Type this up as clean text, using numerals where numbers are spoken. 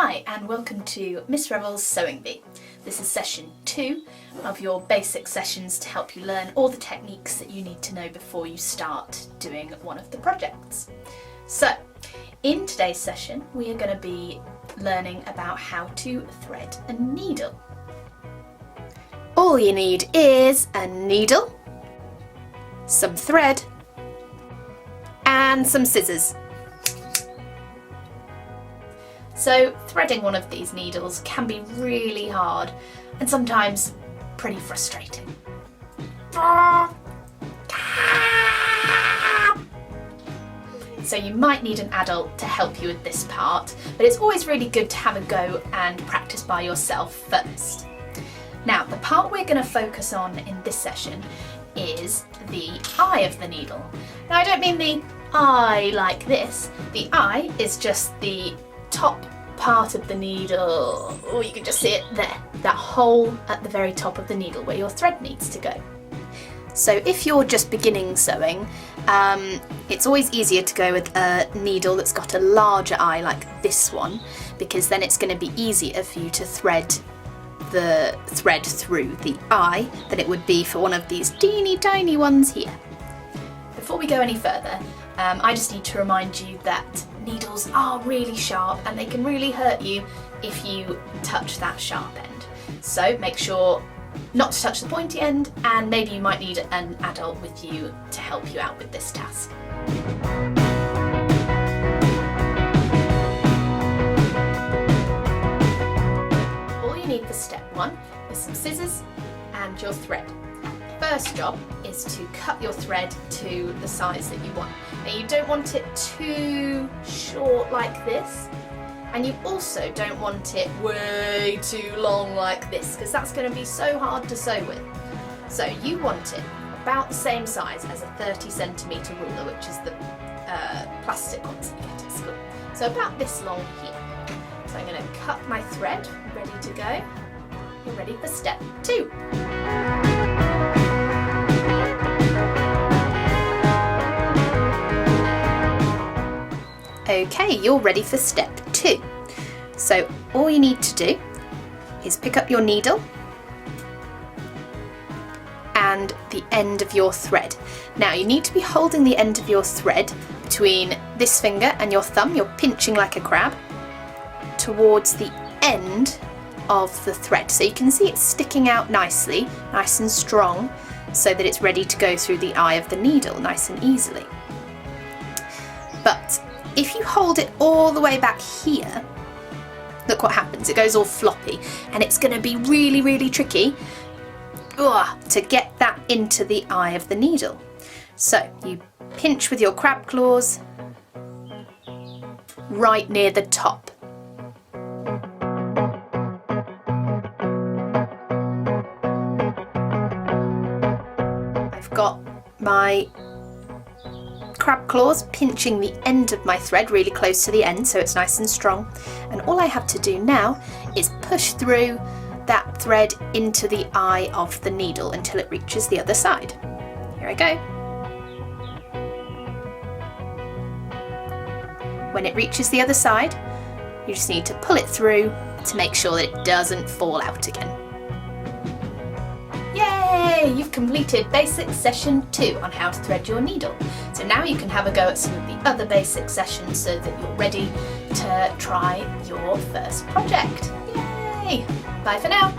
Hi and welcome to Miss Revell's Sewing Bee. This is session 2 of your basic sessions to help you learn all the techniques that you need to know before you start doing one of the projects. So, in today's session we are going to be learning about how to thread a needle. All you need is a needle, some thread and some scissors. So threading one of these needles can be really hard and sometimes pretty frustrating. So you might need an adult to help you with this part, but it's always really good to have a go and practice by yourself first. Now, the part we're going to focus on in this session is the eye of the needle. Now, I don't mean the eye like this. The eye is just the top part of the needle, or you can just see it there, that hole at the very top of the needle where your thread needs to go. So if you're just beginning sewing, it's always easier to go with a needle that's got a larger eye like this one, because then it's going to be easier for you to thread the thread through the eye than it would be for one of these teeny tiny ones here. Before we go any further, I just need to remind you that needles are really sharp and they can really hurt you if you touch that sharp end. So make sure not to touch the pointy end, and maybe you might need an adult with you to help you out with this task. All you need for step 1 is some scissors and your thread. First job is to cut your thread to the size that you want. Now, you don't want it too short like this, and you also don't want it way too long like this, because that's going to be so hard to sew with. So you want it about the same size as a 30cm ruler, which is the plastic ones that you get at school. So about this long here. So I'm going to cut my thread, ready to go. You're ready for step 2. Okay, you're ready for step 2. So all you need to do is pick up your needle and the end of your thread. Now you need to be holding the end of your thread between this finger and your thumb. You're pinching like a crab towards the end of the thread. So you can see it's sticking out nicely, nice and strong, so that it's ready to go through the eye of the needle nice and easily. But if you hold it all the way back here, look what happens. It goes all floppy, and it's going to be really, really tricky to get that into the eye of the needle. So you pinch with your crab claws right near the top. I've got my crab claws pinching the end of my thread really close to the end so it's nice and strong, and all I have to do now is push through that thread into the eye of the needle until it reaches the other side. Here I go. When it reaches the other side, you just need to pull it through to make sure that it doesn't fall out again. Yay! You've completed basic session 2 on how to thread your needle. So now you can have a go at some of the other basic sessions so that you're ready to try your first project. Yay! Bye for now.